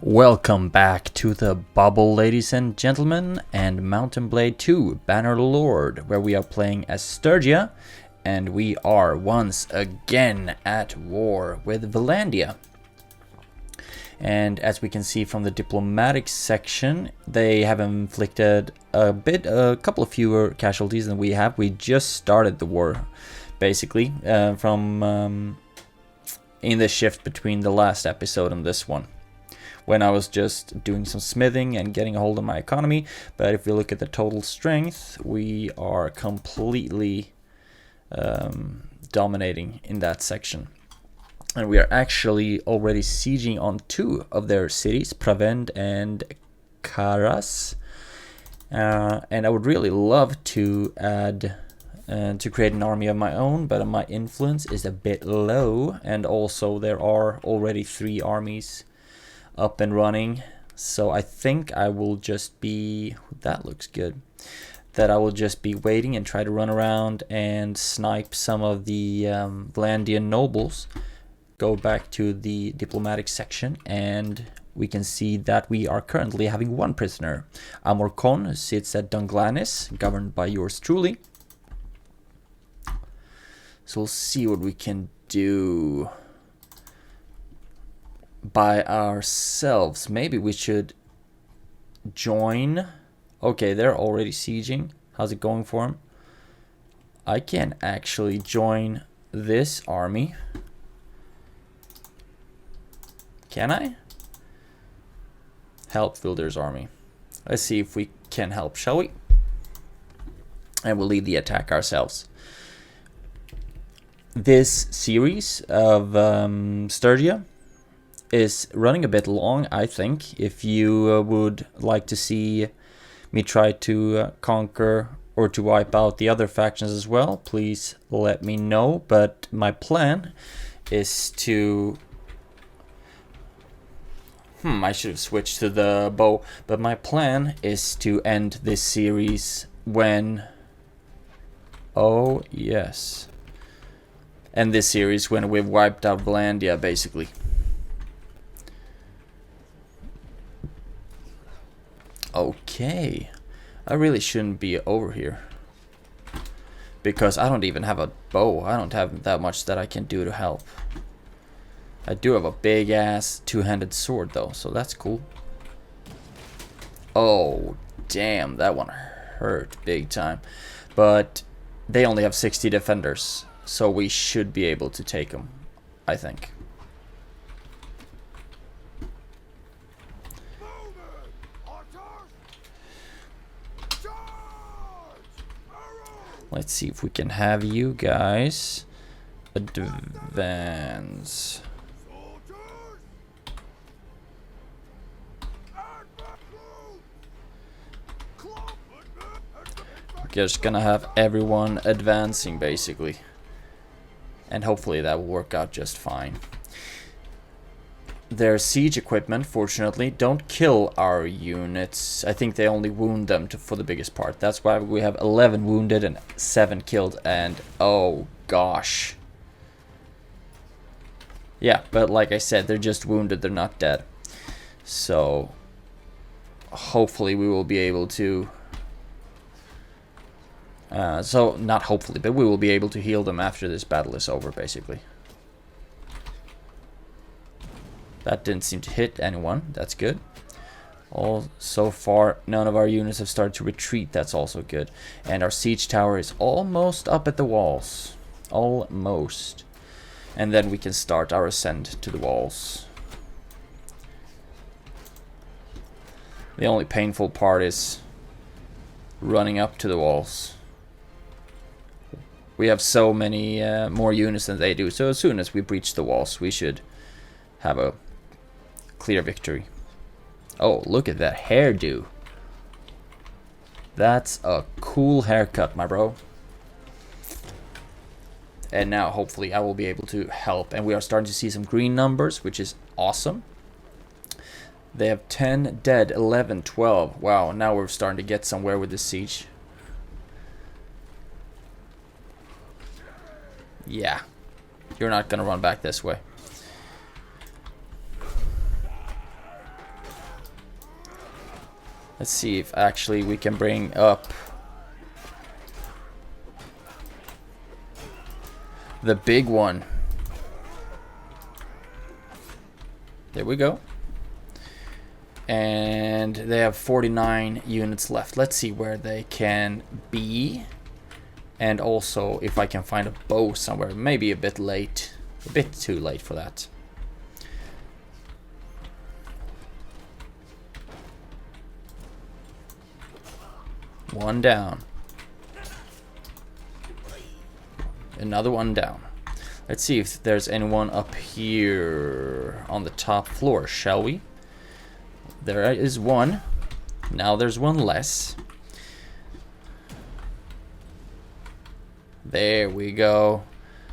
Welcome back to the bubble, ladies and gentlemen, and Mountain Blade 2 Bannerlord, where we are playing as Sturgia, and we are once again at war with Valandia. And as we can see from the diplomatic section, they have inflicted a couple of fewer casualties than we have. We just started the war, basically, from in the shift between the last episode and this one, when I was just doing some smithing and getting a hold of my economy. But if we look at the total strength, we are completely dominating in that section. And we are actually already sieging on two of their cities, Pravend and Karas. And I would really love to add, to create an army of my own, but my influence is a bit low. And also there are already 3 armies up and running, so I think I will just be, that looks good, that I will just be waiting and try to run around and snipe some of the Valandian nobles. Go back to the diplomatic section, and we can see that we are currently having 1 prisoner. Amor Khan sits at Dunglanis, governed by yours truly. So we'll see what we can do by ourselves. Maybe we should join. Okay, they're already sieging. How's it going for them? I can actually join this army. Can I? Help Wilder's army. Let's see if we can help, shall we? And we'll lead the attack ourselves. This series of Sturgia is running a bit long, I think. If you would like to see me try to conquer or to wipe out the other factions as well, please let me know. But my plan is to... I should have switched to the bow. But my plan is to end this series when... Oh, yes. End this series when we've wiped out Valandia, basically. Okay, I really shouldn't be over here, because I don't even have a bow. I don't have that much that I can do to help. I do have a big ass 2-handed sword though, so that's cool. Oh damn, that one hurt big time. But they only have 60 defenders, so we should be able to take them, I think. Let's see if we can have you guys advance. We're just gonna have everyone advancing, basically. And hopefully that will work out just fine. Their siege equipment, fortunately, don't kill our units. I think they only wound them for the biggest part. That's why we have 11 wounded and 7 killed. And oh gosh. Yeah, but like I said, they're just wounded. They're not dead. So hopefully we will be able to... not hopefully, but we will be able to heal them after this battle is over, basically. That didn't seem to hit anyone. That's good. So far, none of our units have started to retreat. That's also good. And our siege tower is almost up at the walls. Almost. And then we can start our ascent to the walls. The only painful part is running up to the walls. We have so many more units than they do. So as soon as we breach the walls, we should have a clear victory. Oh, look at that hairdo. That's a cool haircut, my bro. And now hopefully I will be able to help. And we are starting to see some green numbers, which is awesome. They have 10 dead, 11, 12. Wow, now we're starting to get somewhere with this siege. Yeah. You're not gonna run back this way. Let's see if actually we can bring up the big one. There we go. And they have 49 units left. Let's see where they can be. And also if I can find a bow somewhere. Maybe a bit late. A bit too late for that. One down. Another one down. Let's see if there's anyone up here on the top floor, shall we? There is one. Now there's one less. There we go.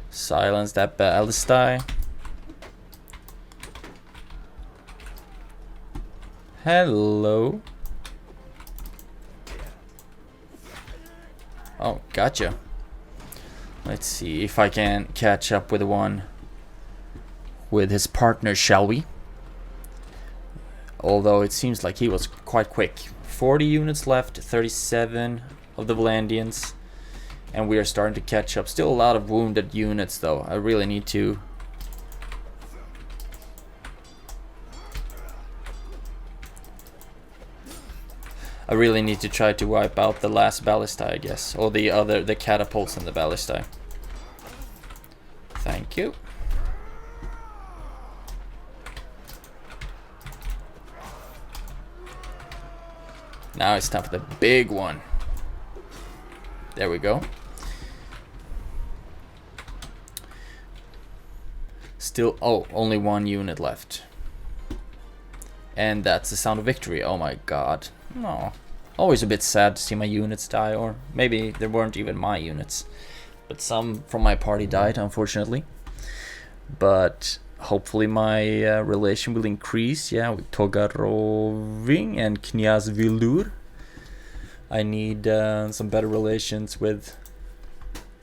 Silence that ballista. Hello. Oh, gotcha. Let's see if I can catch up with the one with his partner, shall we? Although it seems like he was quite quick. 40 units left, 37 of the Valandians. And we are starting to catch up. Still a lot of wounded units though. I really need to... try to wipe out the last ballista, I guess. Or the catapults and the ballista. Thank you. Now it's time for the big one. There we go. Still, oh, only one unit left. And that's the sound of victory. Oh my god. No. Always a bit sad to see my units die, or maybe they weren't even my units. But some from my party died, unfortunately. But hopefully my relation will increase. Yeah, with Togaroving and Kniaz Vilur. I need some better relations with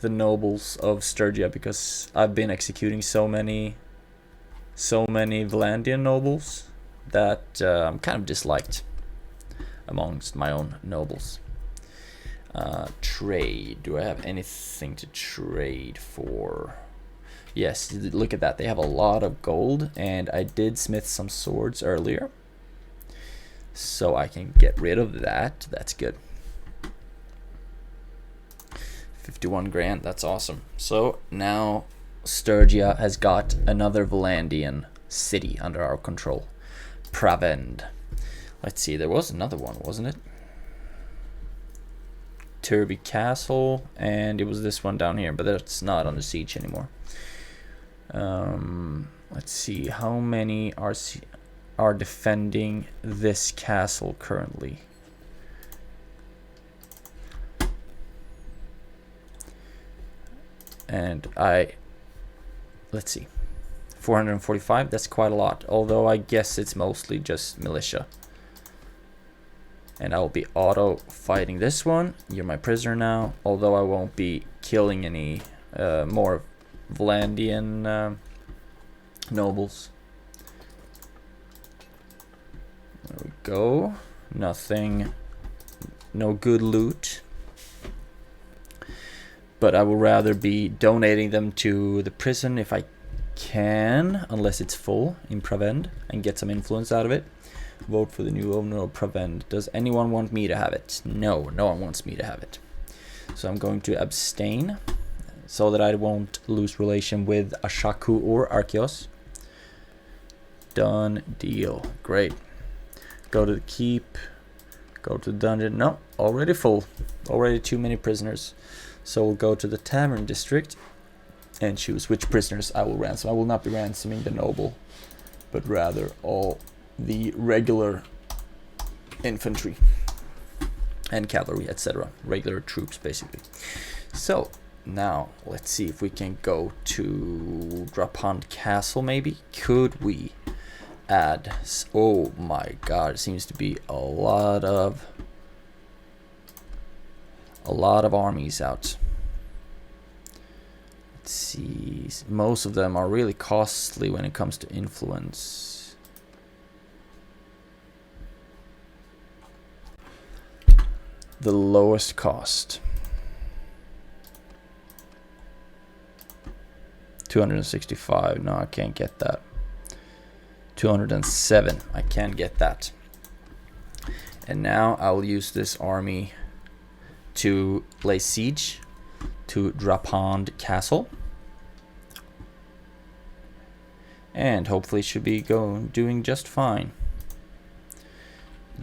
the nobles of Sturgia, because I've been executing so many Valandian nobles that I'm kind of disliked amongst my own nobles. Trade. Do I have anything to trade for? Yes, look at that. They have a lot of gold, and I did smith some swords earlier. So I can get rid of that. That's good. 51 grand, that's awesome. So now Sturgia has got another Valandian city under our control. Pravend. Let's see, there was another one, wasn't it? Turby Castle, and it was this one down here, but that's not under siege anymore. Let's see, how many are defending this castle currently? And let's see, 445, that's quite a lot, although I guess it's mostly just militia. And I will be auto fighting this one. You're my prisoner now, although I won't be killing any more Valandian nobles. There we go. Nothing, no good loot. But I would rather be donating them to the prison if I can, unless it's full in Pravend, and get some influence out of it. Vote for the new owner of Pravend. Does anyone want me to have it? No, no one wants me to have it. So I'm going to abstain, so that I won't lose relation with Ashaku or Archeos. Done deal. Great. Go to the keep. Go to the dungeon. No, already full. Already too many prisoners. So we'll go to the tavern district and choose which prisoners I will ransom. I will not be ransoming the noble, but rather all the regular infantry and cavalry, etc. Regular troops, basically. So now let's see if we can go to Drapand Castle, maybe. Could we add... Oh my god, it seems to be a lot of armies out. Let's see, most of them are really costly when it comes to influence. the lowest cost? 265. No, I can't get that. 207. I can get that. And now I'll use this army to lay siege to Drapand Castle. And hopefully should be doing just fine.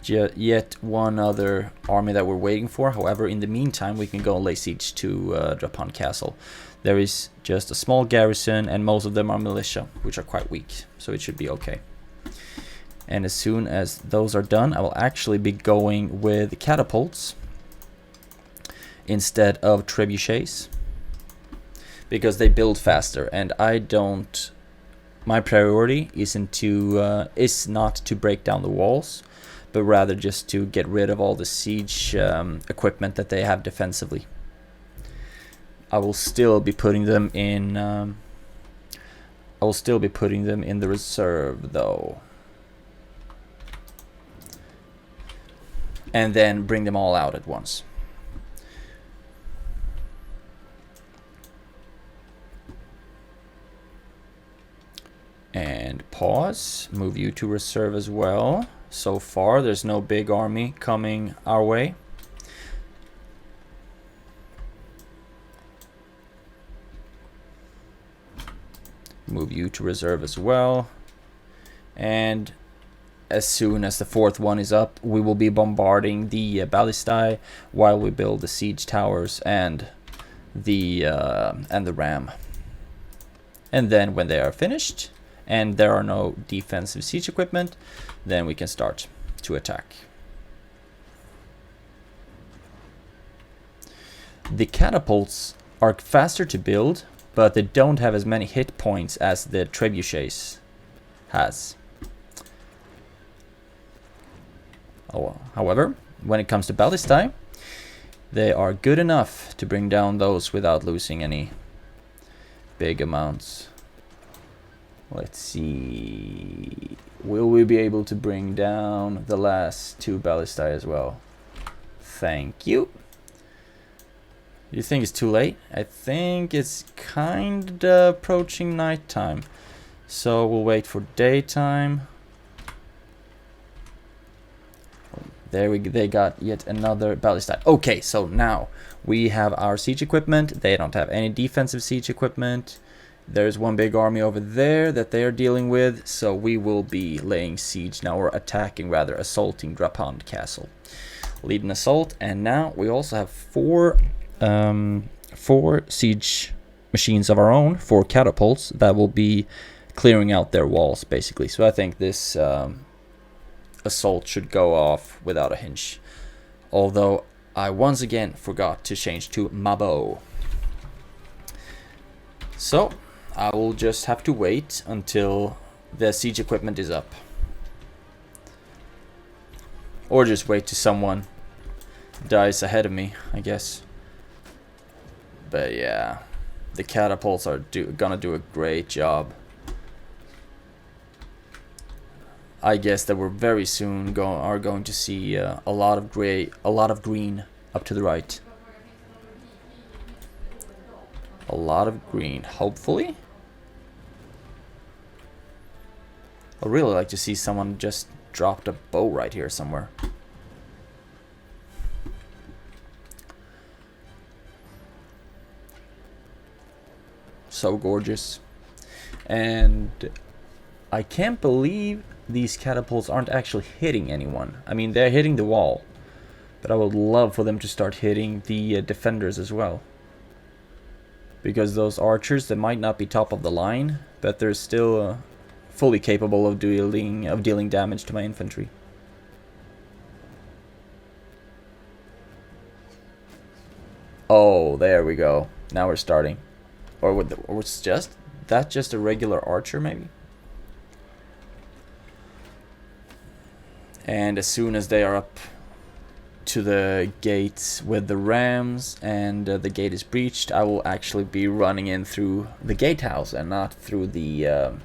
Yet one other army that we're waiting for. However, in the meantime, we can go and lay siege to Drapand Castle. There is just a small garrison, and most of them are militia, which are quite weak, so it should be okay. And as soon as those are done, I will actually be going with catapults instead of trebuchets, because they build faster, and I don't. My priority is not to break down the walls, but rather just to get rid of all the siege equipment that they have defensively. I will still be putting them in. The reserve though, and then bring them all out at once. And pause. Move you to reserve as well. So far, there's no big army coming our way. Move you to reserve as well. And as soon as the fourth one is up, we will be bombarding the ballistae while we build the siege towers and the ram. And then when they are finished and there are no defensive siege equipment, then we can start to attack. The catapults are faster to build, but they don't have as many hit points as the trebuchets has. However, when it comes to ballistae, they are good enough to bring down those without losing any big amounts. Let's see. Will we be able to bring down the last two ballistae as well? Thank you. You think it's too late? I think it's kind of approaching nighttime. So we'll wait for daytime. They got yet another ballistae. Okay, so now we have our siege equipment. They don't have any defensive siege equipment. There's one big army over there that they are dealing with. So we will be laying siege now, or attacking rather, assaulting Drapand Castle. Lead an assault, and now we also have four siege machines of our own, 4 catapults that will be clearing out their walls basically. So I think this assault should go off without a hinge, although I once again forgot to change to Mabo. So I will just have to wait until the siege equipment is up, or just wait till someone dies ahead of me, I guess. But yeah, the catapults are gonna do a great job. I guess that we're very soon going to see a lot of green up to the right. A lot of green, hopefully. I'd really like to see someone just dropped a bow right here somewhere. So gorgeous. And I can't believe these catapults aren't actually hitting anyone. I mean, they're hitting the wall, but I would love for them to start hitting the defenders as well, because those archers, they might not be top of the line, but they're still fully capable of dealing damage to my infantry. Oh, there we go. Now we're starting. Or was that just a regular archer maybe? And as soon as they are up to the gates with the rams and the gate is breached, I will actually be running in through the gatehouse and not through the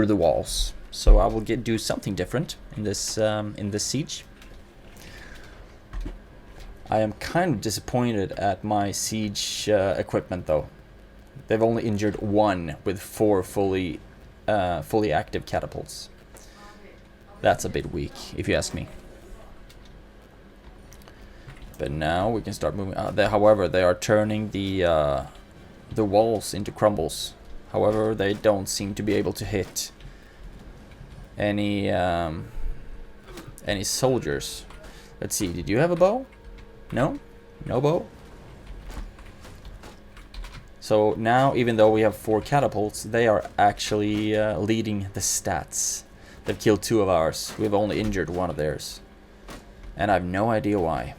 walls. So I will do something different in this siege. I am kind of disappointed at my siege equipment though. They've only injured 1 with 4 fully active catapults. That's a bit weak, if you ask me. But now we can start moving. However, they are turning the walls into crumbles. However, they don't seem to be able to hit any soldiers. Let's see. Did you have a bow? No? No bow? So now, even though we have 4 catapults, they are actually leading the stats. They've killed 2 of ours. We've only injured 1 of theirs. And I have no idea why.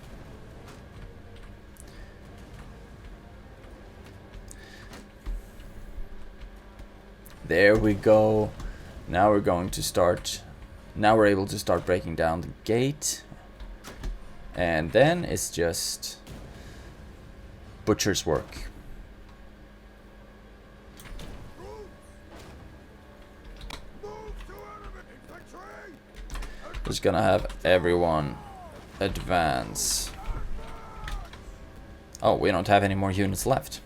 There we go. Now we're going to start. Now we're able to start breaking down the gate. And then it's just butcher's work. Just gonna have everyone advance. Oh, we don't have any more units left.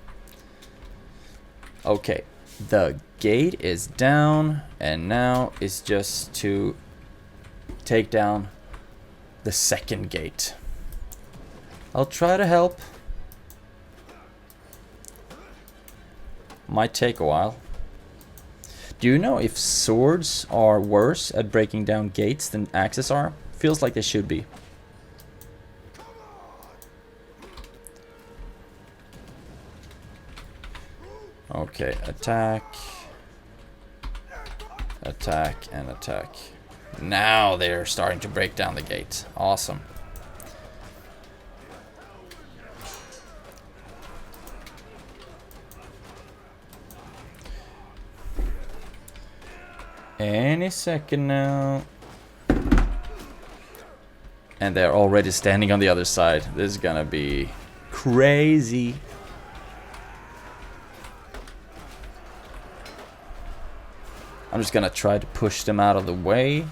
Okay, the gate is down, and now it's just to take down the second gate. I'll try to help. Might take a while. Do you know if swords are worse at breaking down gates than axes are? Feels like they should be. Okay, attack. Attack and attack. Now they're starting to break down the gate. Awesome. Any second now. And they're already standing on the other side. This is gonna be crazy. I'm just gonna try to push them out of the way.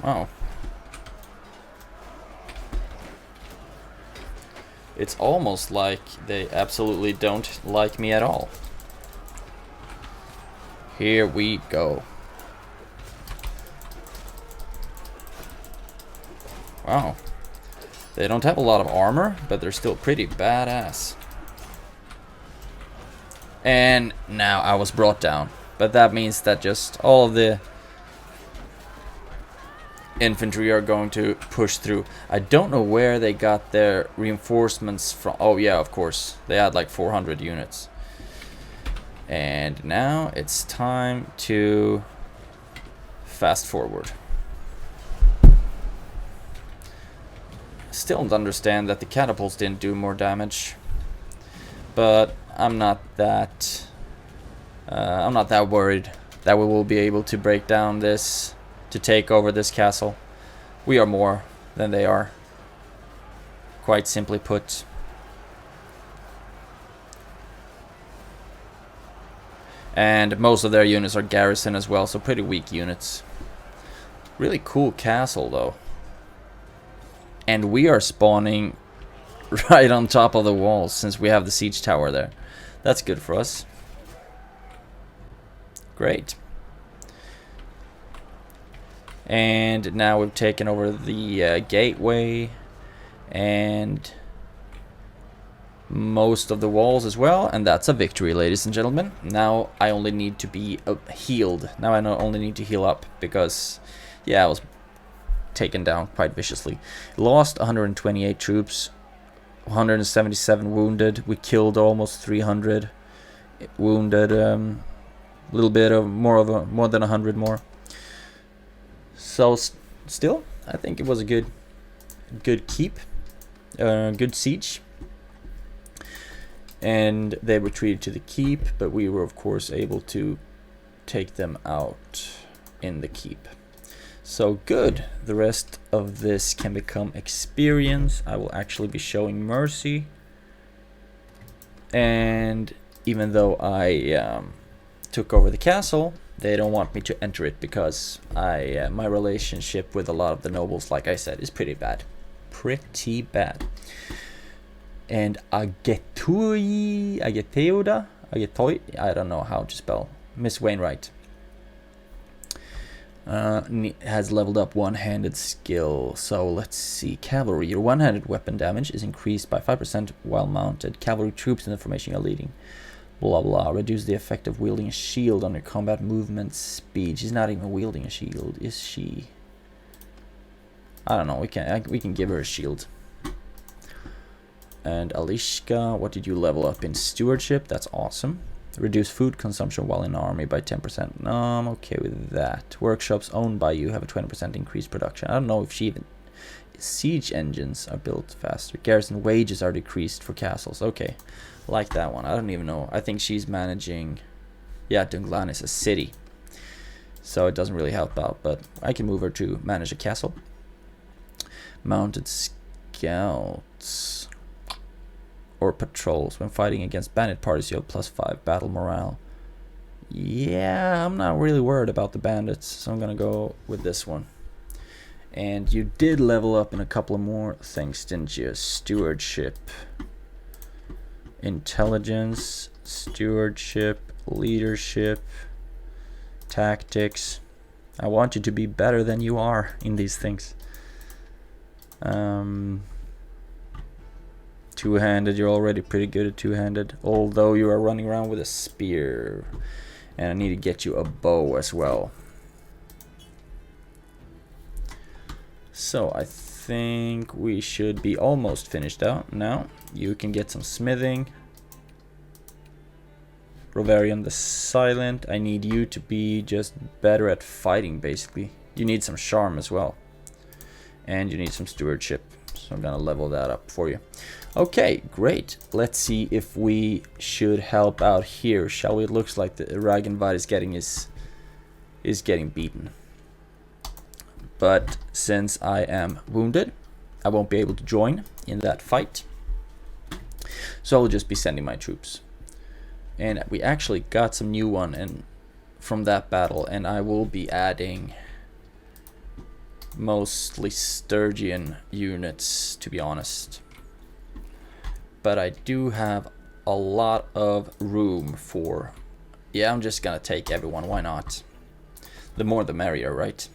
Oh. It's almost like they absolutely don't like me at all. Here we go. Wow. They don't have a lot of armor, but they're still pretty badass. And now I was brought down. But that means that just all of the infantry are going to push through. I don't know where they got their reinforcements from. Oh yeah, of course. They had like 400 units. And now it's time to fast forward. Still don't understand that the catapults didn't do more damage, but I'm not that worried that we will be able to break down this, to take over this castle. We are more than they are, quite simply put. And most of their units are garrison as well, so pretty weak units. Really cool castle though. And we are spawning right on top of the walls since we have the siege tower there. That's good for us. Great. And now we've taken over the gateway and most of the walls as well, and that's a victory, ladies and gentlemen. Now I only need to be healed. Now I only need to heal up because, yeah, I was taken down quite viciously. Lost 128 troops, 177 wounded. We killed almost 300 wounded. A little bit of more than 100 more. So still, I think it was a good keep, good siege. And they retreated to the keep, but we were of course able to take them out in the keep. So good. The rest of this can become experience. I will actually be showing mercy. And even though I took over the castle, they don't want me to enter it because my relationship with a lot of the nobles, like I said, is pretty bad. Pretty bad. And Ageteuda, I don't know how to spell. Miss Wainwright has leveled up one-handed skill. So let's see. Cavalry. Your one-handed weapon damage is increased by 5% while mounted. Cavalry troops in the formation you're leading. Blah blah. Reduce the effect of wielding a shield on your combat movement speed. She's not even wielding a shield, is she? I don't know. We can give her a shield. And Alishka, what did you level up in? Stewardship. That's awesome. Reduce food consumption while in army by 10%. No, I'm okay with that. Workshops owned by you have a 20% increased production. I don't know if she even... Siege engines are built faster. Garrison wages are decreased for castles. Okay, like that one. I don't even know. I think she's managing... Yeah, Dunglan is a city. So it doesn't really help out. But I can move her to manage a castle. Mounted scouts... or patrols. When fighting against bandit parties, you have +5 battle morale. Yeah, I'm not really worried about the bandits, so I'm gonna go with this one. And you did level up in a couple of more things, didn't you? Stewardship, intelligence, stewardship, leadership, tactics. I want you to be better than you are in these things. Two-handed, you're already pretty good at two-handed, although you are running around with a spear. And I need to get you a bow as well. So I think we should be almost finished out now. You can get some smithing. Rovarian the Silent, I need you to be just better at fighting, basically. You need some charm as well. And you need some stewardship. So I'm gonna level that up for you. Okay, great. Let's see if we should help out here, shall we? It looks like the Ragnvad is getting beaten. But since I am wounded, I won't be able to join in that fight. So I'll just be sending my troops. And we actually got some new one and from that battle, and I will be adding mostly Sturgian units, to be honest. But I do have a lot of room for... Yeah, I'm just gonna take everyone, why not? The more the merrier, right?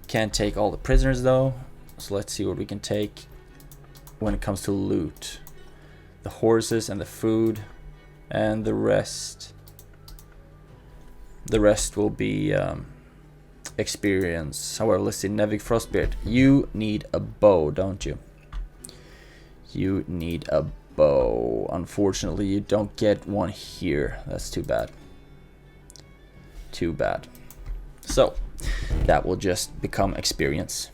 Can't take all the prisoners though, so let's see what we can take when it comes to loot. The horses and the food and the rest. The rest will be experience. However, let's see, Nevik Frostbeard, you need a bow, don't you? You need a bow. Unfortunately, you don't get one here. That's too bad. Too bad. So, that will just become experience.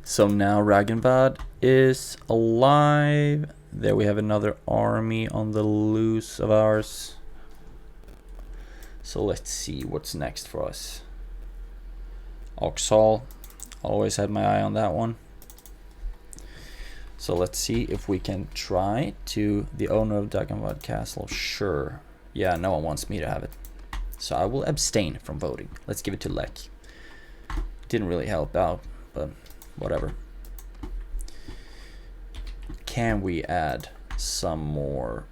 So now Ragnvad is alive. There we have another army on the loose of ours. So let's see what's next for us. Oxhall, always had my eye on that one. So let's see if we can try to the owner of Ragnvad Castle. Sure. Yeah, no one wants me to have it. So I will abstain from voting. Let's give it to Lek. Didn't really help out, but whatever. Can we add some more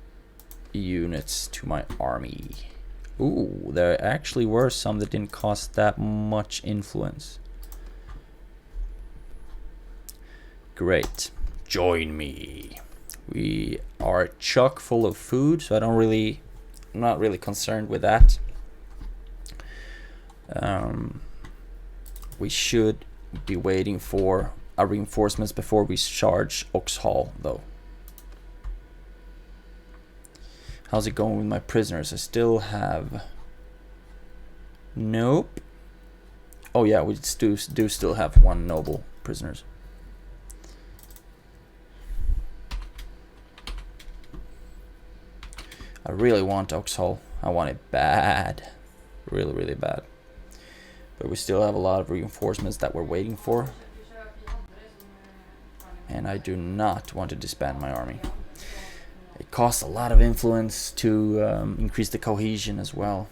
units to my army? Ooh, there actually were some that didn't cost that much influence. Great. Join me. We are chock full of food, so I'm not really concerned with that. We should be waiting for our reinforcements before we charge Oxhall, though. How's it going with my prisoners? I still have... Nope. Oh yeah, we do still have one noble prisoners. I really want Oxhall. I want it bad. Really, really bad. But we still have a lot of reinforcements that we're waiting for. And I do not want to disband my army. It costs a lot of influence to increase the cohesion as well.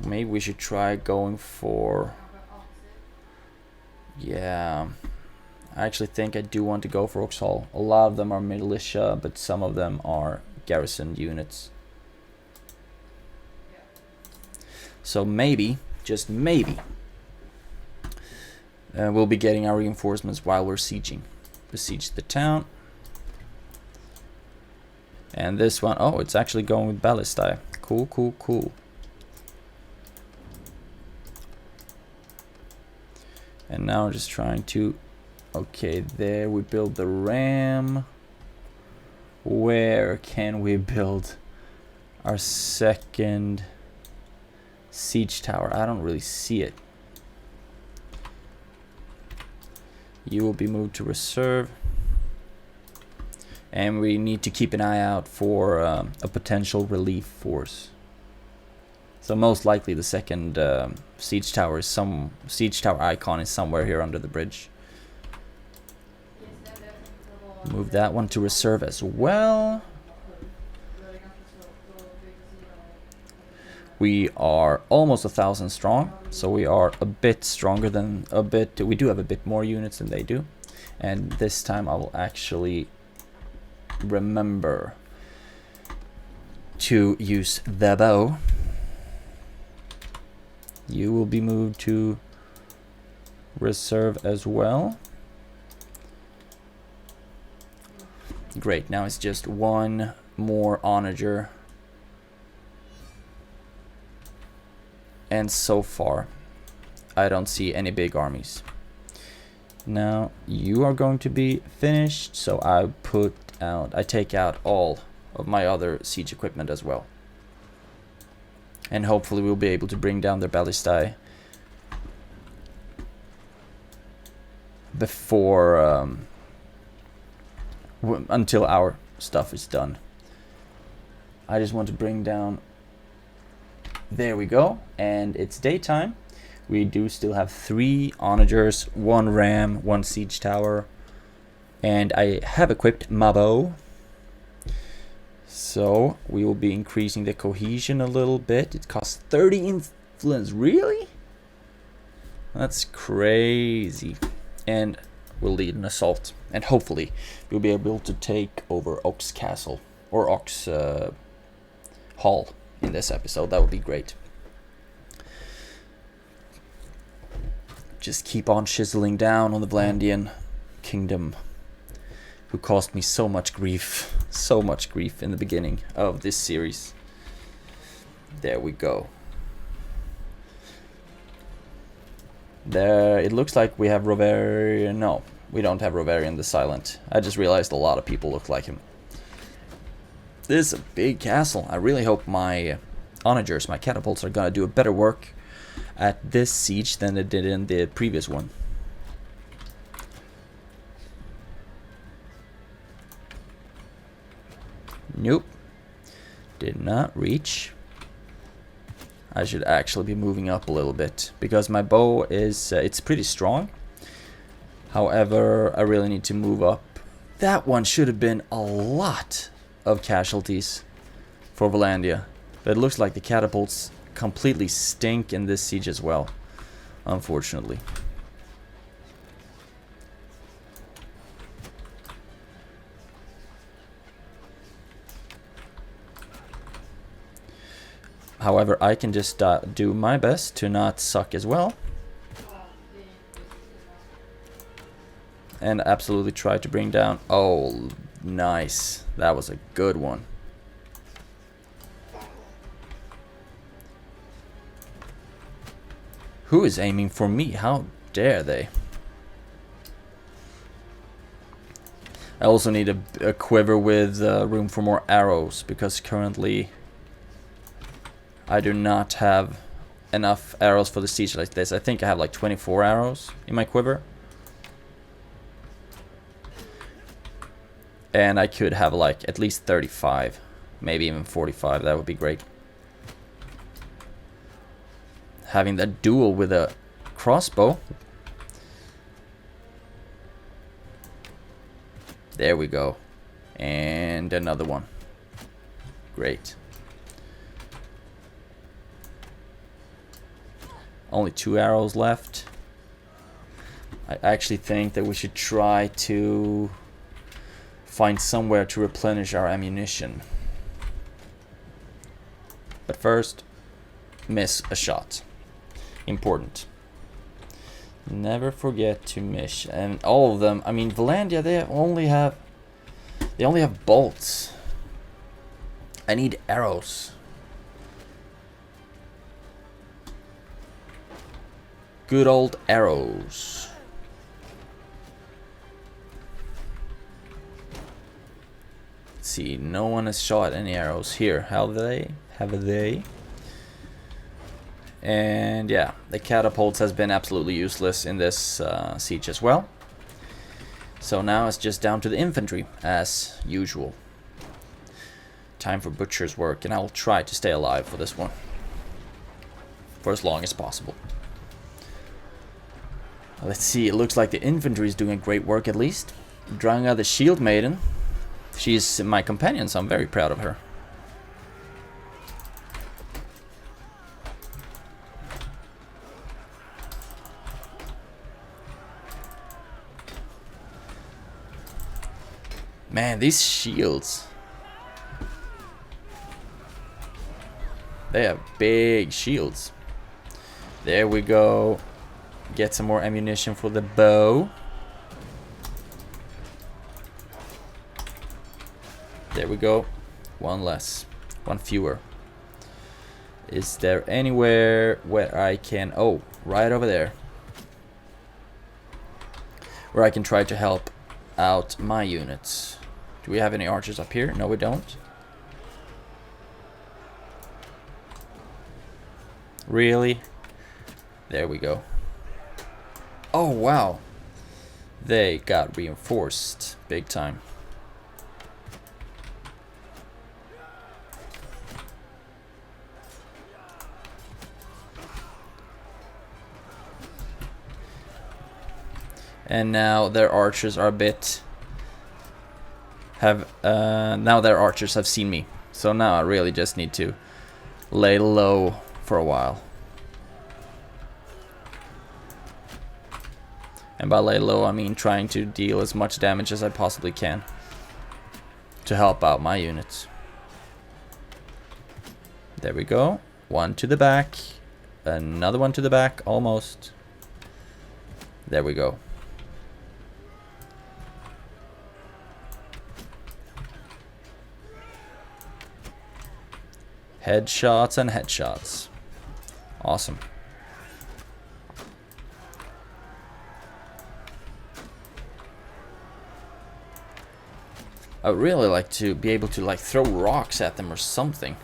Maybe we should try going for... Yeah, I actually think I do want to go for Oxhall. A lot of them are militia, but some of them are garrison units. So maybe, just maybe, we'll be getting our reinforcements while we're sieging. Besiege the town. And this one, oh, it's actually going with ballistae. Cool, cool, cool. And now we're just trying to... Okay, there we build the ram. Where can we build our second siege tower? I don't really see it. You will be moved to reserve. And we need to keep an eye out for a potential relief force. So most likely the second siege tower is siege tower icon is somewhere here under the bridge. Move that one to reserve as well. We are almost 1,000 strong, so we are a bit stronger than we do have a bit more units than they do. And this time I will actually remember to use the bow. You will be moved to reserve as well. Great, now it's just one more onager. And so far, I don't see any big armies. Now, you are going to be finished, so I take out all of my other siege equipment as well. And hopefully we'll be able to bring down their ballistae before until our stuff is done. I just want to bring down... There we go, and it's daytime. We do still have 3 onagers, 1 ram, 1 siege tower, and I have equipped my bow. So we will be increasing the cohesion a little bit. It costs 30 influence, really? That's crazy. And we'll lead an assault, and hopefully we'll be able to take over Ox Castle or Ox Hall in this episode. That would be great. Just keep on chiseling down on the Vlandian kingdom, who caused me so much grief in the beginning of this series. There we go. There, it looks like we have Roverian. No, we don't have Roverian the Silent. I just realized a lot of people look like him. This is a big castle. I really hope my onagers, my catapults, are gonna do a better work at this siege than they did in the previous one. Nope. Did not reach. I should actually be moving up a little bit because my bow is it's pretty strong. However, I really need to move up. That one should have been a lot of casualties for Valandia, but it looks like the catapults completely stink in this siege as well, unfortunately. However, I can just do my best to not suck as well. And absolutely try to bring down... Oh, nice. That was a good one. Who is aiming for me? How dare they? I also need a quiver with room for more arrows, because currently I do not have enough arrows for the siege like this. I think I have like 24 arrows in my quiver. And I could have like at least 35, maybe even 45. That would be great. Having that duel with a crossbow There we go. And another one. Great. Only 2 arrows left. I actually think that we should try to find somewhere to replenish our ammunition. But first, miss a shot. Important. Never forget to miss. And all of them, I mean, Valandia, they only have bolts. I need arrows. Good old arrows. Let's see, no one has shot any arrows here. Have they? Have they? And yeah, the catapults has been absolutely useless in this siege as well. So now it's just down to the infantry, as usual. Time for butcher's work, and I'll try to stay alive for this one. For as long as possible. Let's see, it looks like the infantry is doing great work at least. Dranga the Shield Maiden. She's my companion, so I'm very proud of her. Man, these shields. They have big shields. There we go. Get some more ammunition for the bow. There we go. One less. One fewer. Is there anywhere where I can... Oh, right over there. Where I can try to help out my units. Do we have any archers up here? No, we don't. Really? There we go. Oh, wow. They got reinforced big time. And now their archers are a bit... now their archers have seen me. So now I really just need to lay low for a while. And by lay low, I mean trying to deal as much damage as I possibly can to help out my units. There we go. One to the back. Another one to the back, almost. There we go. Headshots and headshots. Awesome. I would really like to be able to like throw rocks at them or something.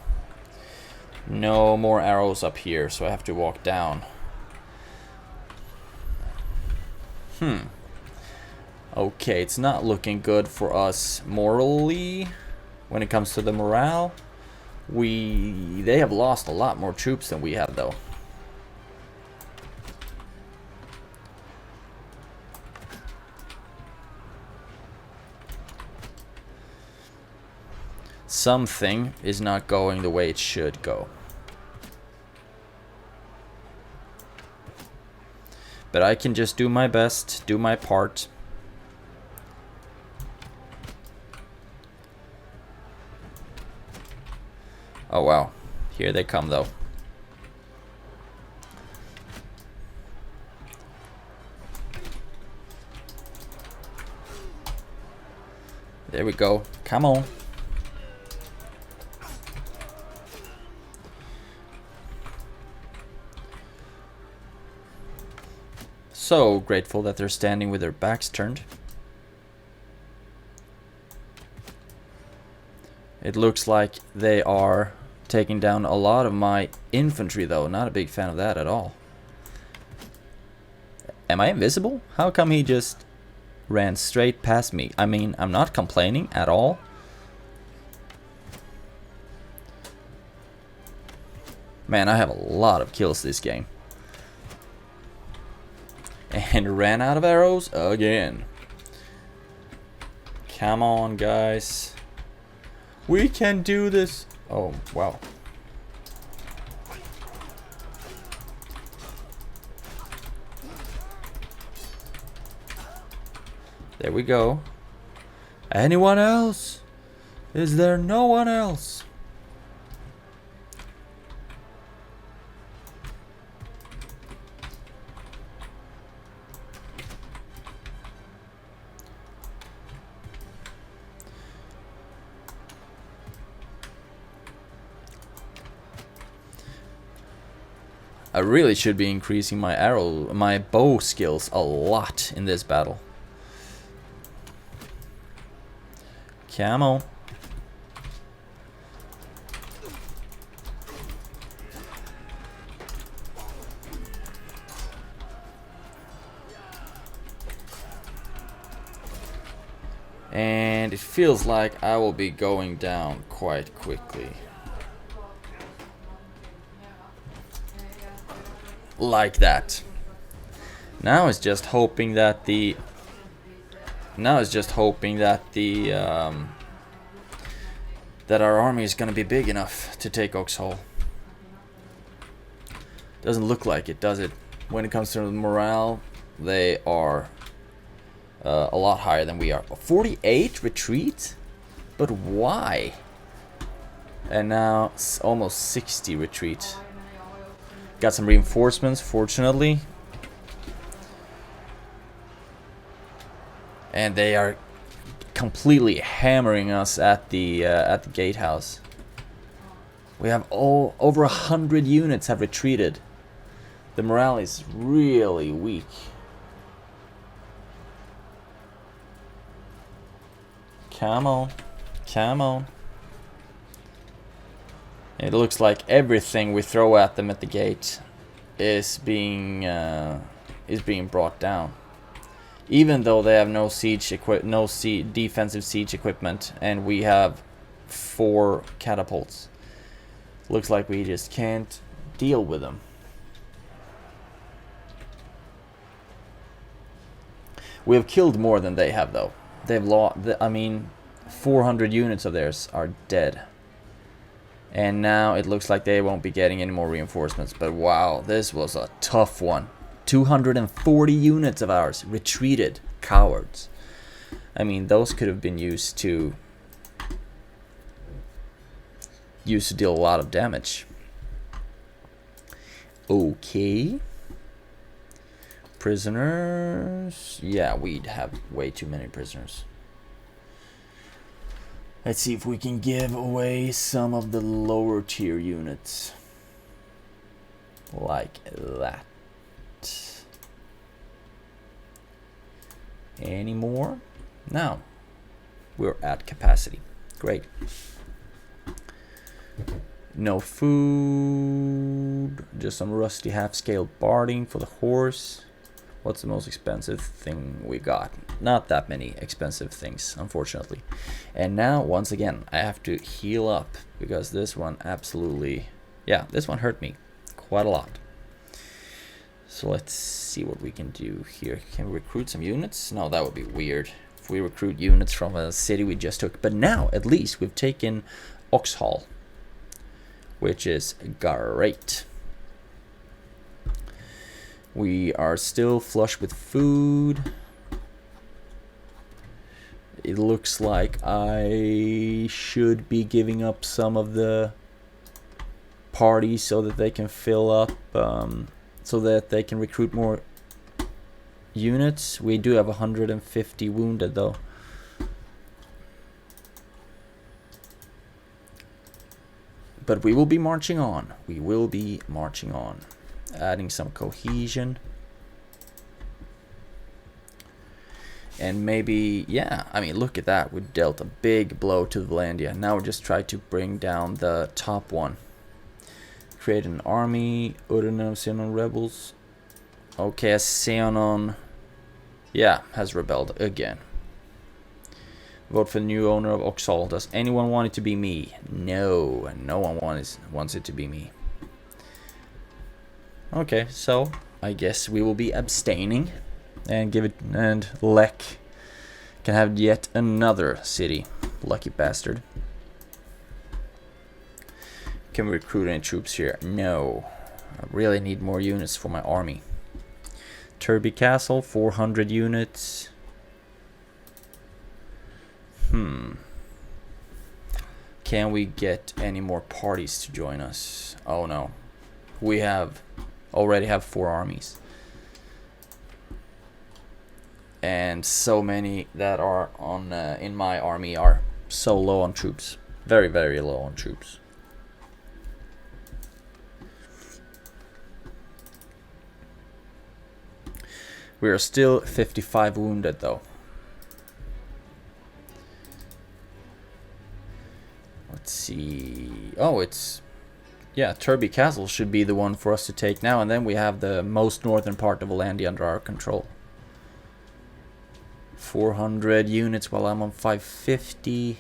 No more arrows up here, so I have to walk down. Okay, it's not looking good for us morally when it comes to the morale. They have lost a lot more troops than we have, though. Something is not going the way it should go. But I can just do my best, do my part. Oh wow, here they come though. There we go, come on. So grateful that they're standing with their backs turned. It looks like they are taking down a lot of my infantry though. Not a big fan of that at all. Am I invisible? How come he just ran straight past me? I mean, I'm not complaining at all. Man, I have a lot of kills this game. And ran out of arrows again. Come on, guys. We can do this. Oh, wow. There we go. Anyone else? Is there no one else? I really should be increasing my bow skills a lot in this battle. Camo. And it feels like I will be going down quite quickly. Like that. Now it's just hoping that the that our army is gonna be big enough to take Oxhall. Doesn't look like it, does it? When it comes to the morale, they are a lot higher than we are. 48 retreat? But why? And now it's almost 60 retreat. Got some reinforcements, fortunately. And they are completely hammering us at the gatehouse. We have over 100 units have retreated. The morale is really weak. Come on, come on. It looks like everything we throw at them at the gate is being brought down, even though they have no defensive siege equipment, and we have 4 catapults. Looks like we just can't deal with them. We have killed more than they have, though. They've lost. I mean, 400 units of theirs are dead. And now it looks like they won't be getting any more reinforcements. But wow, this was a tough one. 240 units of ours retreated. Cowards. I mean, those could have been used to deal a lot of damage. Okay. Prisoners. Yeah, we'd have way too many prisoners. Let's see if we can give away some of the lower tier units. Like that. Any more? Now, we're at capacity. Great. No food. Just some rusty half-scale barding for the horse. What's the most expensive thing we got? Not that many expensive things, unfortunately. And now, once again, I have to heal up, because this one absolutely... yeah, this one hurt me quite a lot. So let's see what we can do here. Can we recruit some units? No, that would be weird if we recruit units from a city we just took. But now, at least, we've taken Oxhall, which is great. We are still flush with food. It looks like I should be giving up some of the parties so that they can fill up, so that they can recruit more units. We do have 150 wounded though. But we will be marching on. We will be marching on. Adding some cohesion. And maybe, yeah, I mean, look at that. We dealt a big blow to Valandia. Now we just try to bring down the top one. Create an army. Udinum Xenon rebels. Okay, Xenon, yeah, has rebelled again. Vote for the new owner of Oxhall. Does anyone want it to be me? No, no one wants it to be me. Okay, so I guess we will be abstaining and give it, and Lek Can have yet another city. Lucky bastard. Can we recruit any troops here? No. I really need more units for my army. Turby Castle, 400 units. Can we get any more parties to join us? Oh no. We already have 4 armies. And so many that are on in my army are so low on troops. Very, very low on troops. We are still 55 wounded though. Let's see. Oh, yeah, Turby Castle should be the one for us to take now, and then we have the most northern part of Olandia under our control. 400 units while I'm on 550.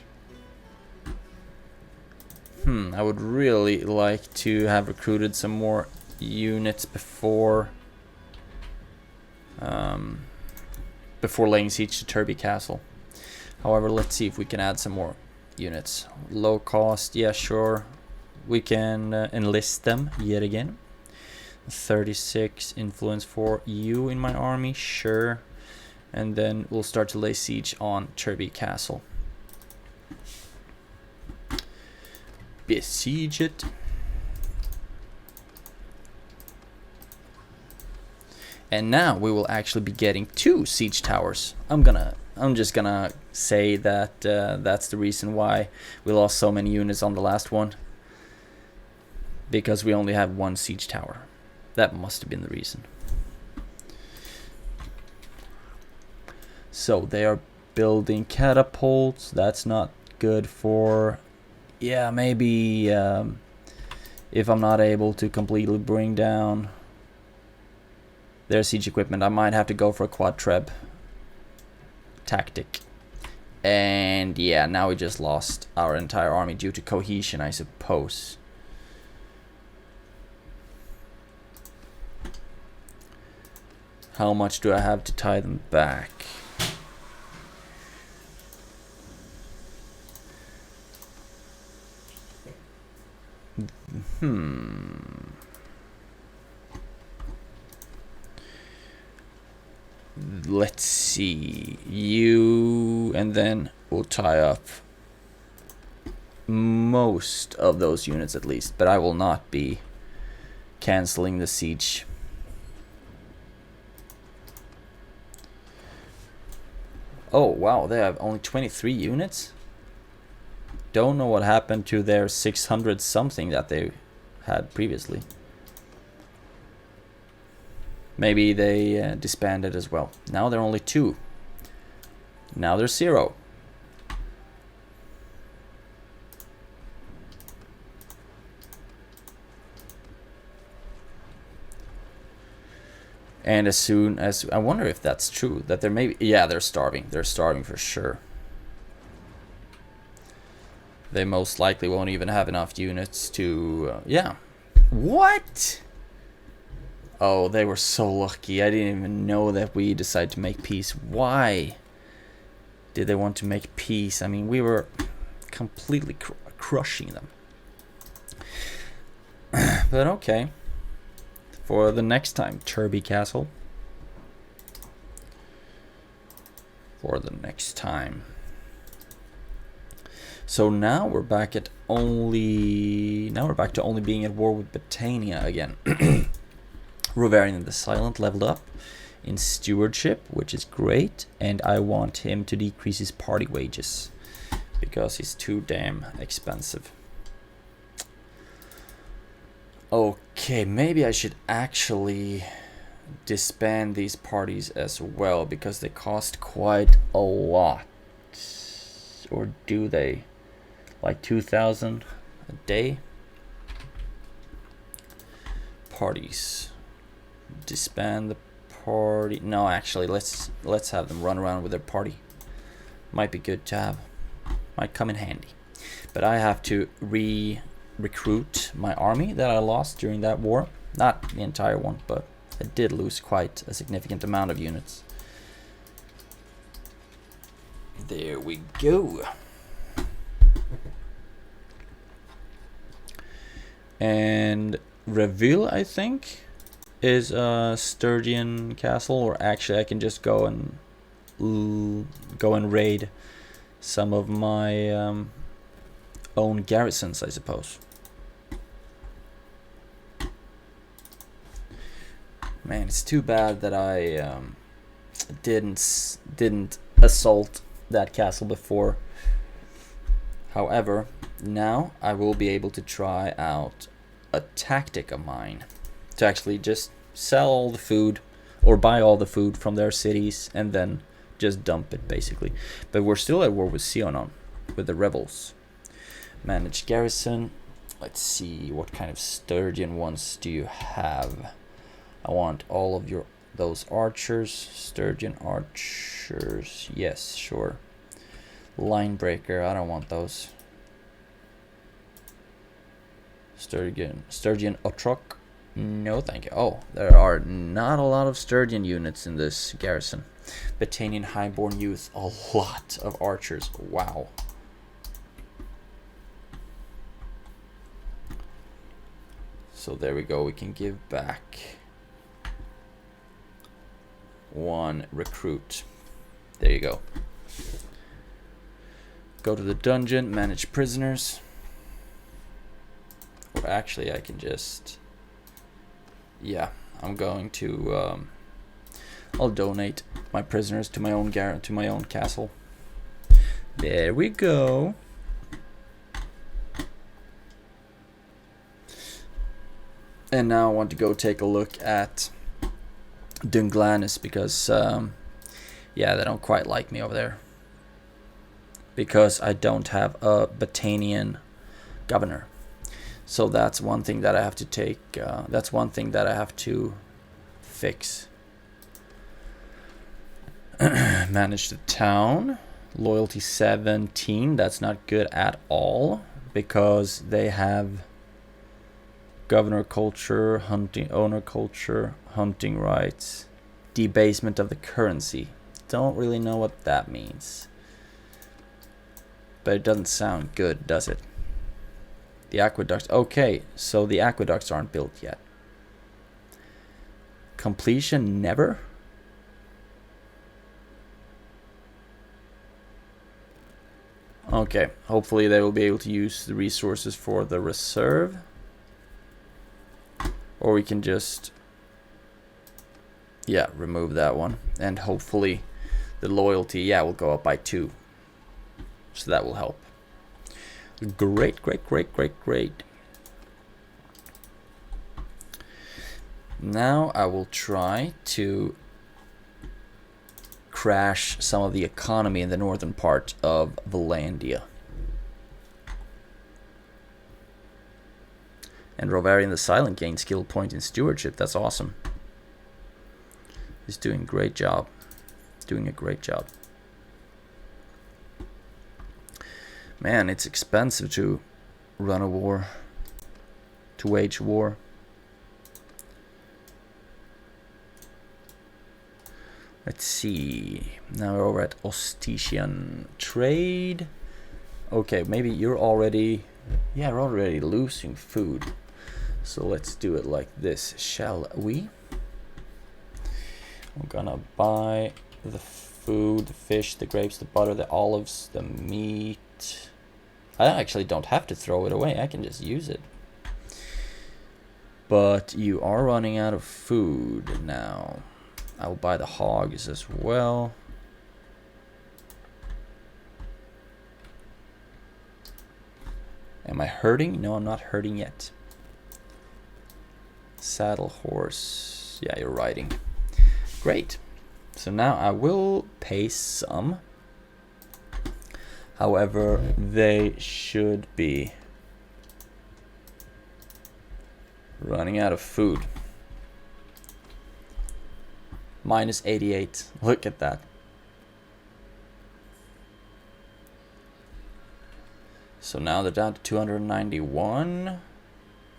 I would really like to have recruited some more units before laying siege to Turby Castle. However, let's see if we can add some more units. Low cost, yeah, sure. We can enlist them yet again. 36 influence for you in my army, sure. And then we'll start to lay siege on Turby Castle. Besiege it. And now we will actually be getting 2 siege towers. I'm just gonna say that that's the reason why we lost so many units on the last one. Because we only have 1 siege tower. That must have been the reason. So they are building catapults. That's not good for... Yeah, maybe if I'm not able to completely bring down their siege equipment, I might have to go for a quad treb tactic. And yeah, now we just lost our entire army due to cohesion, I suppose. How much do I have to tie them back? Let's see. You, and then we'll tie up most of those units at least, but I will not be canceling the siege. Oh wow, they have only 23 units. Don't know what happened to their 600 something that they had previously. Maybe they disbanded as well. Now they're only 2. Now they're 0. And as soon as... I wonder if that's true. That they're maybe... Yeah, they're starving. They're starving for sure. They most likely won't even have enough units to... yeah. What? Oh, they were so lucky. I didn't even know that we decided to make peace. Why did they want to make peace? I mean, we were completely crushing them. But okay. For the next time, Turby Castle. For the next time. So now we're back at only... Now we're back to only being at war with Britannia again. Rovarian the Silent leveled up in stewardship, which is great. And I want him to decrease his party wages because he's too damn expensive. Okay, maybe I should actually disband these parties as well because they cost quite a lot. Or do they? Like 2,000 a day? Parties. Disband the party. No, actually, let's have them run around with their party. Might be good to have. Might come in handy. But I have to recruit my army that I lost during that war. Not the entire one, but I did lose quite a significant amount of units. There we go. And Reveal, I think, is a Sturgeon castle, or actually I can just go and raid some of my own garrisons, I suppose. Man, it's too bad that I didn't assault that castle before. However, now I will be able to try out a tactic of mine to actually just sell all the food or buy all the food from their cities and then just dump it, basically. But we're still at war with Sionon, with the rebels. Manage garrison. Let's see, what kind of Sturgeon ones do you have? I want all of those archers. Sturgeon archers. Yes, sure. Linebreaker, I don't want those. Sturgeon Otrok. No, thank you. Oh, there are not a lot of Sturgeon units in this garrison. Battanian Highborn Youth, a lot of archers. Wow. So there we go. We can give back 1 recruit. There you go. Go to the dungeon, manage prisoners. Or actually, I can just... Yeah, I'm going to... I'll donate my prisoners to my own castle. There we go. And now I want to go take a look at Dunglanis because, yeah, they don't quite like me over there. Because I don't have a Battanian governor. So that's one thing that I have to take, that's one thing that I have to fix. Manage the town. Loyalty 17, that's not good at all. Because they have governor culture, hunting, owner culture, hunting rights, debasement of the currency. Don't really know what that means. But it doesn't sound good, does it? The aqueducts. Okay, so the aqueducts aren't built yet. Completion never? Okay, hopefully they will be able to use the resources for the reserve. Or we can just... Yeah, remove that one. And hopefully the loyalty, yeah, will go up by 2. So that will help. Great, great, great, great, great. Now I will try to crash some of the economy in the northern part of Valandia. And Rovarian the Silent gained skill point in stewardship. That's awesome. He's doing a great job. Doing a great job. Man, it's expensive to run a war, to wage war. Let's see. Now we're over at Ostitian trade. Okay, maybe you're already... Yeah, we're already losing food. So let's do it like this, shall we? I'm gonna buy the food, the fish, the grapes, the butter, the olives, the meat. I actually don't have to throw it away. I can just use it. But you are running out of food now. I will buy the hogs as well. Am I hurting? No, I'm not hurting yet. Saddle horse. Yeah, you're riding. Great. So now I will pay some. However, they should be running out of food. Minus 88. Look at that. So now they're down to 291.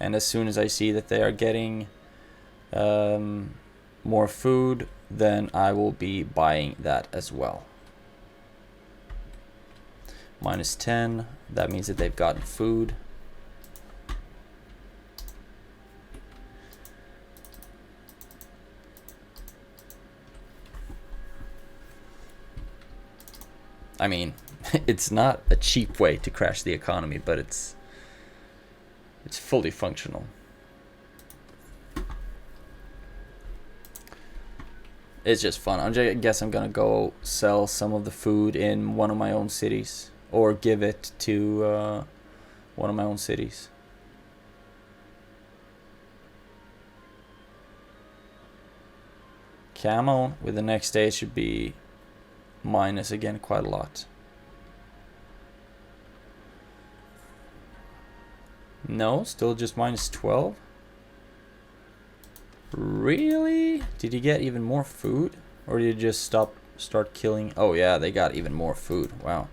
And as soon as I see that they are getting more food, then I will be buying that as well. minus 10. That means that they've gotten food. I mean, it's not a cheap way to crash the economy, but it's fully functional. It's just fun. I guess I'm gonna go sell some of the food in one of my own cities, or give it to one of my own cities. Camo with the next day should be minus again quite a lot. No, still just minus 12. Really? Did he get even more food? Or did he just start killing? Oh yeah, they got even more food. Wow.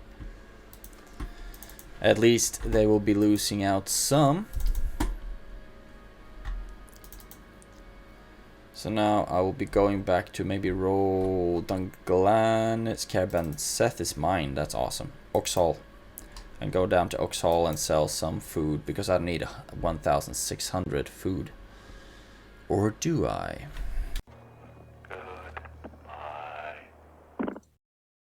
At least they will be losing out some. So now I will be going back to maybe roll Dunglan. It's Caravan Seth is mine. That's awesome. Oxhall. And go down to Oxhall and sell some food because I need 1,600 food. Or do I?